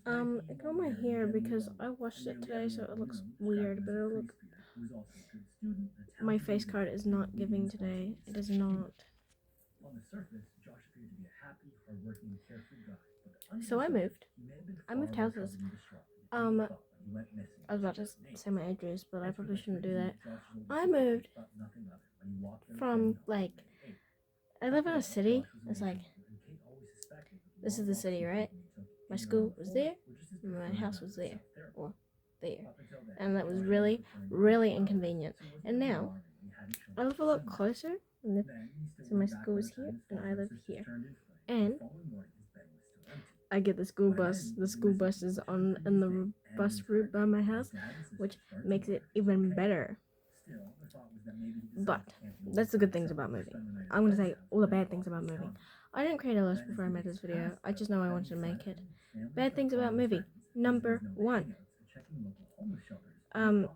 Ignore my hair because I washed it today, so it looks weird, but it'll look. My face card is not giving today. It is not. So I moved. I moved houses. I was about to say my address, but I probably shouldn't do that. I moved from I live in a city. It's like this is the city, right? My school was there, my house was there, or there, and that was really, really inconvenient. And now I live a lot closer, so my school is here, and I live here, and I get the school bus. The school bus is on in the bus route by my house, which makes it even better. But that's the good things about moving. I'm gonna say all the bad things about moving. I didn't create a list before I made this video. I just know I wanted to make it. Bad things about moving. Number one. Um,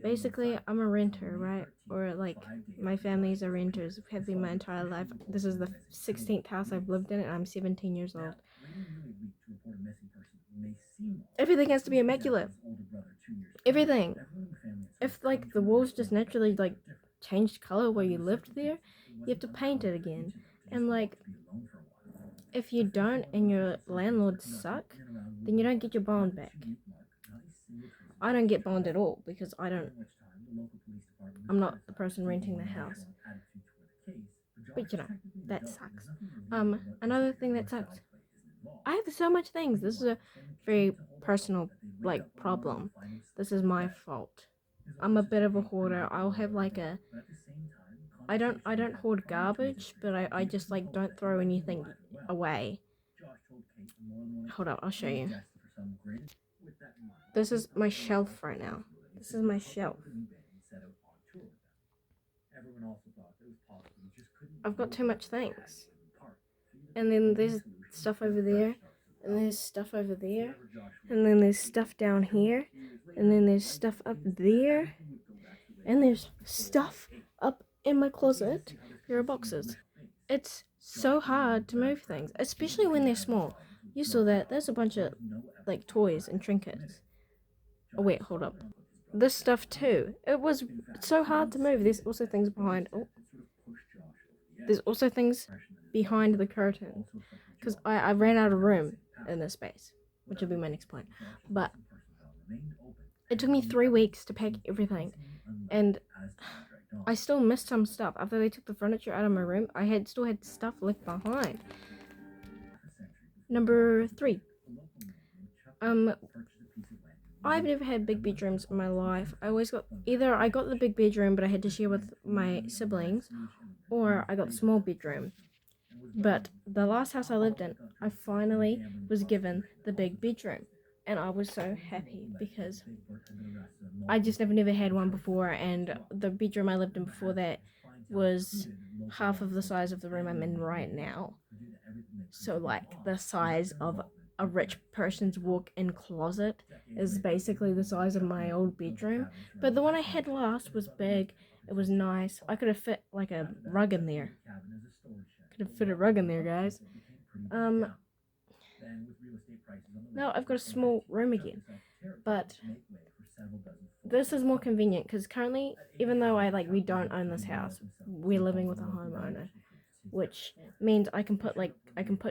Basically, I'm a renter, right? Or like my family's are renters. Have been my entire life. This is the 16th house I've lived in, and I'm 17 years old. Everything has to be immaculate. Everything. If like the walls just naturally changed color where you lived there, you have to paint it again. And like if you don't and your landlords suck, then you don't get your bond back. I don't get bond at all because I'm not the person renting the house. But that sucks. Another thing that sucks. I have so much things. This is a very personal problem. This is my fault. I'm a bit of a hoarder. I'll have I don't hoard garbage, but I just don't throw anything away. Hold up, I'll show you. This is my shelf right now. This is my shelf. I've got too much things. And then there's stuff over there, and there's stuff over there, and then there's stuff down here, and then there's stuff up there, and there's stuff up in my closet. There are boxes. It's so hard to move things, especially when they're small. You saw that. There's a bunch of toys and trinkets. Oh wait, hold up. This stuff too. It was so hard to move. There's also things behind. Oh. There's also things behind the curtains because I ran out of room in this space, which will be my next point. But it took me 3 weeks to pack everything, and I still missed some stuff. After they took the furniture out of my room, I still had stuff left behind. Number 3. I've never had big bedrooms in my life. I got the big bedroom, but I had to share with my siblings, or I got the small bedroom. But the last house I lived in, I finally was given the big bedroom, and I was so happy because I just never had one before, and the bedroom I lived in before that was half of the size of the room I'm in right now. So the size of a rich person's walk-in closet is basically the size of my old bedroom. But the one I had last was big. It was nice. I could have fit a rug in there. Could have fit a rug in there, guys. Now I've got a small room again. But this is more convenient because currently, even though we don't own this house, we're living with a homeowner, which means I can put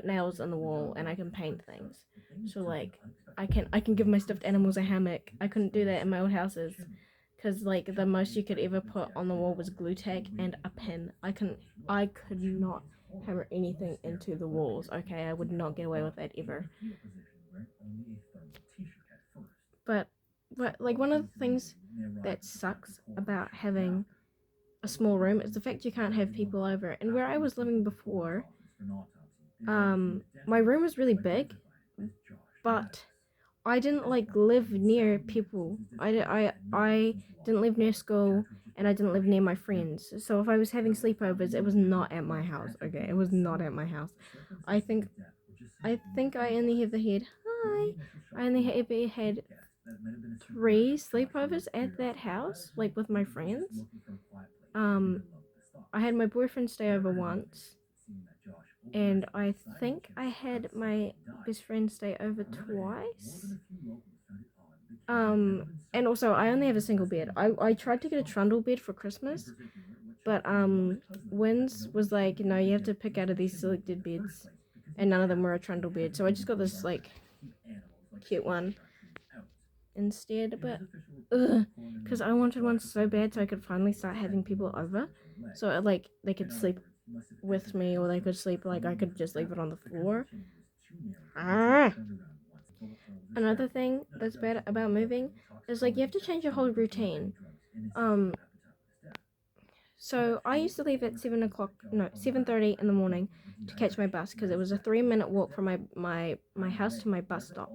nails on the wall and I can paint things. So I can give my stuffed animals a hammock. I couldn't do that in my old houses because the most you could ever put on the wall was glue tack and a pin. I could not hammer anything into the walls. Okay, I would not get away with that ever. But one of the things that sucks about having a small room is the fact you can't have people over. And where I was living before, my room was really big, but I didn't live near people. I didn't live near school, and I didn't live near my friends. So if I was having sleepovers, it was not at my house. Okay, it was not at my house. I think I only ever had I only ever had 3 sleepovers at that house, with my friends. I had my boyfriend stay over once, and I think I had my best friend stay over twice. And also I only have a single bed. I tried to get a trundle bed for Christmas, but Wins was like, no, you have to pick out of these selected beds, and none of them were a trundle bed. So I just got this like cute one instead. But because I wanted one so bad, so I could finally start having people over, so like they could sleep with me, or they could sleep like I could just leave it on the floor. Ah. Another thing that's bad about moving is like you have to change your whole routine. Um, so I used to leave at 7 o'clock, no, 7:30 in the morning to catch my bus because it was a 3-minute walk from my house to my bus stop.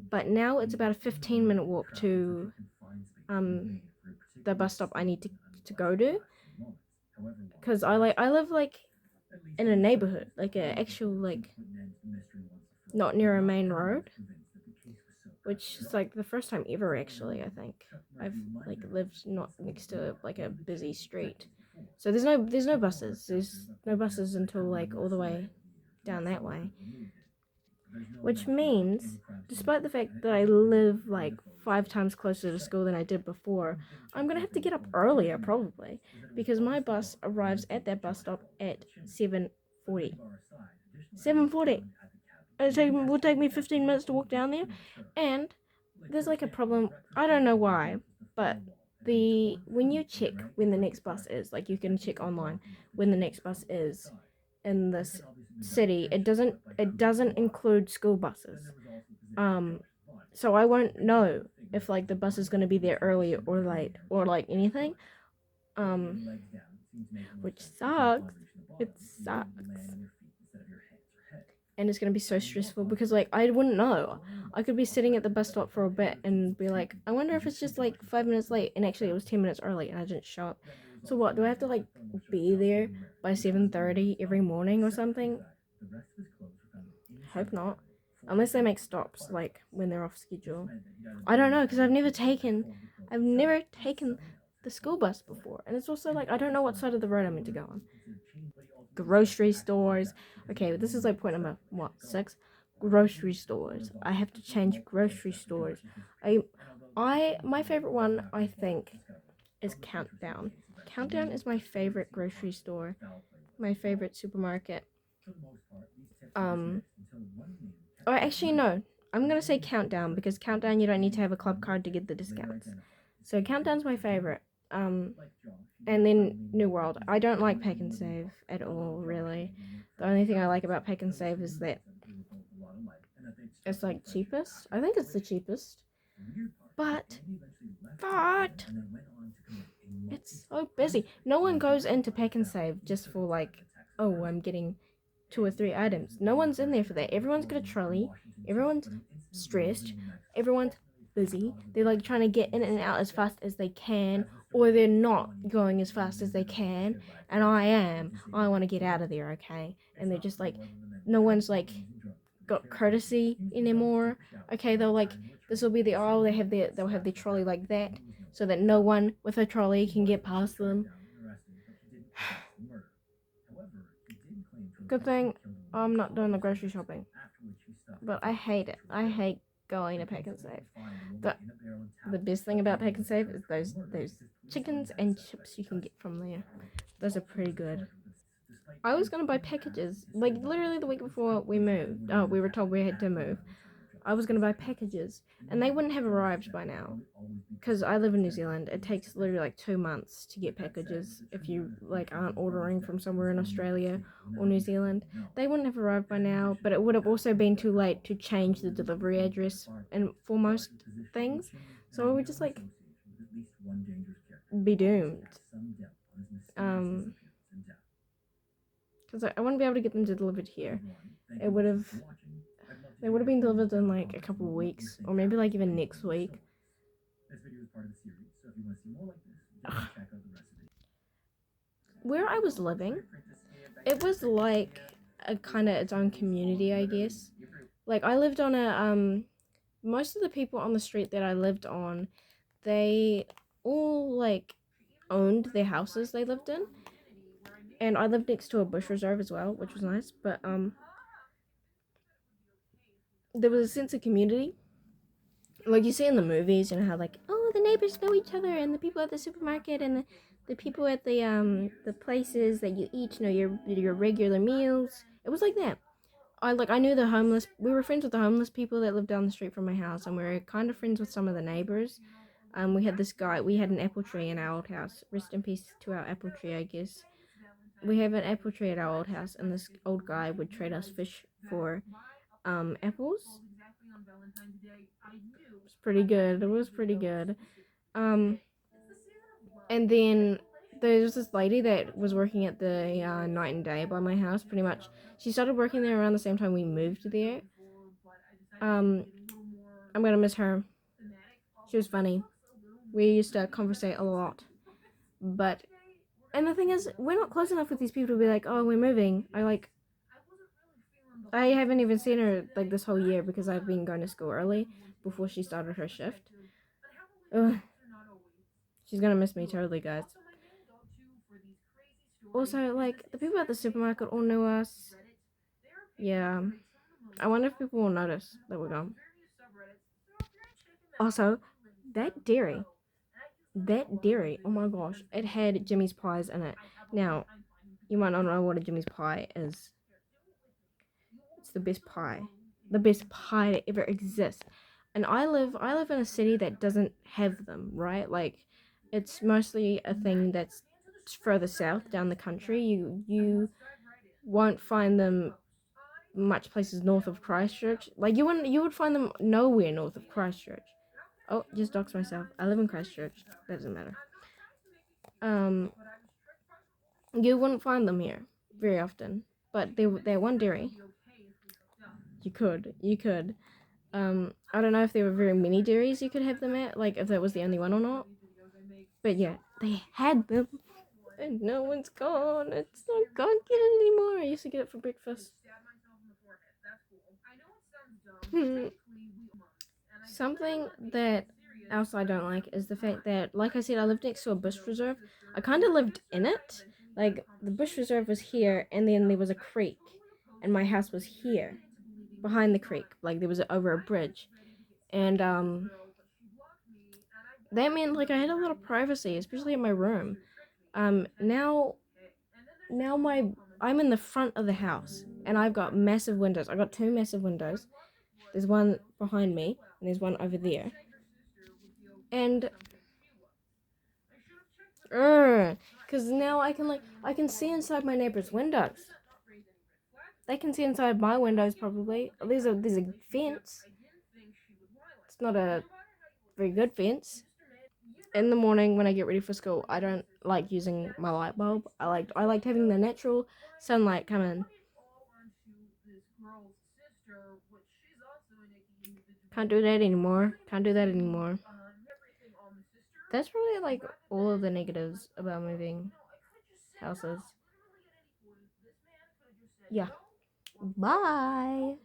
But now it's about a 15-minute walk to the bus stop I need to go to, because I live like in a neighborhood, like a actual like not near a main road, which is like the first time ever actually. I think I've like lived not next to like a busy street, so there's no buses. There's no buses until like all the way down that way, which means despite the fact that I live like 5 times closer to school than I did before, I'm gonna have to get up earlier probably, because my bus arrives at that bus stop at 7:40. 7:40. It will take me 15 minutes to walk down there, and there's like a problem. I don't know why, but when you check when the next bus is, like you can check online when the next bus is in this city, it doesn't include school buses. So I won't know if like the bus is going to be there early or late or like anything. Um, which sucks. It sucks. And it's gonna be so stressful because like I wouldn't know. I could be sitting at the bus stop for a bit and be like, I wonder if it's just like 5 minutes late, and actually it was 10 minutes early and I didn't show up. So what, do I have to like be there by 7:30 every morning or something? Hope not. Unless they make stops like when they're off schedule. I don't know, because I've never taken the school bus before, and it's also like I don't know what side of the road I'm meant to go on. Grocery stores. Okay, this is like point number what, 6? Grocery stores. I have to change grocery stores. My favorite one I think is Countdown. Countdown is my favorite grocery store, my favorite supermarket. Or actually no, I'm gonna say Countdown, because Countdown you don't need to have a club card to get the discounts. So Countdown's my favorite. And then New World. I don't like Pack and Save at all, really. The only thing I like about Pack and Save is that it's like cheapest. I think it's the cheapest. But it's so busy. No one goes into Pack and Save just for like, oh, I'm getting 2 or 3 items. No one's in there for that. Everyone's got a trolley. Everyone's stressed. Everyone's busy. They're like trying to get in and out as fast as they can, or they're not going as fast as they can. And I want to get out of there, okay? And they're just like, no one's like got courtesy anymore. Okay, they'll like, this will be the aisle. They'll have their trolley like that, so that no one with a trolley can get past them. Good thing I'm not doing the grocery shopping, but I hate it. I hate going to Pack and Save. The best thing about Pack and Save is those chickens and chips you can get from there. Those are pretty good. I was gonna buy packages like literally the week before we moved. Oh, we were told we had to move. I was gonna buy packages, and they wouldn't have arrived by now. Because I live in New Zealand, it takes literally like 2 months to get packages if you like aren't ordering from somewhere in Australia or New Zealand. They wouldn't have arrived by now, but it would have also been too late to change the delivery address and for most things. So I would just like be doomed. Because I wouldn't be able to get them delivered here. They would have been delivered in like a couple of weeks, or maybe like even next week. Ugh. Where I was living, it was like a kind of its own community, I guess. Like I lived on most of the people on the street that I lived on, they all like owned their houses they lived in. And I lived next to a bush reserve as well, which was nice. But there was a sense of community, like you see in the movies. You know how like, oh, the neighbors know each other, and the people at the supermarket, and the people at the places that you eat know your regular meals. It was like that. I knew the homeless. We were friends with the homeless people that lived down the street from my house, and we were kind of friends with some of the neighbors. We had this guy. We had an apple tree in our old house. Rest in peace to our apple tree, I guess. We have an apple tree at our old house, and this old guy would trade us fish for apples. It was pretty good. It was pretty good. Um, and then there was this lady that was working at the night and day by my house. Pretty much, she started working there around the same time we moved there. Um, I'm gonna miss her. She was funny. We used to conversate a lot, but and the thing is, we're not close enough with these people to be like, oh, we're moving. I haven't even seen her like this whole year because I've been going to school early before she started her shift. Ugh. She's gonna miss me totally, guys. Also, like, the people at the supermarket all knew us. Yeah. I wonder if people will notice that we're gone. Also, that dairy. That dairy, oh my gosh, it had Jimmy's pies in it. Now, you might not know what a Jimmy's pie is. It's the best pie. The best pie that ever exists. And I live in a city that doesn't have them, right? Like, it's mostly a thing that's further south down the country. You won't find them much places north of Christchurch. Like you would find them nowhere north of Christchurch. Oh, just doxed myself. I live in Christchurch. That doesn't matter. You wouldn't find them here very often. But they're one dairy. You could. I don't know if there were very many dairies you could have them at, like if that was the only one or not. But yeah, they had them, and no one's gone. It's not gone. Get it anymore. I used to get it for breakfast. Something that else I don't like is the fact that, like I said, I lived next to a bush reserve. I kind of lived in it. Like the bush reserve was here, and then there was a creek, and my house was here, behind the creek. Like there was over a bridge, and that meant like I had a lot of privacy, especially in my room. Now I'm in the front of the house, and I've got massive windows. I got two massive windows. There's one behind me, and there's one over there. And because now I can see inside my neighbor's windows. They can see inside my windows probably. There's a fence. It's not a very good fence. In the morning when I get ready for school, I don't like using my light bulb. I liked having the natural sunlight come in. Can't do that anymore. Can't do that anymore. That's probably like all of the negatives about moving houses. Yeah. Bye.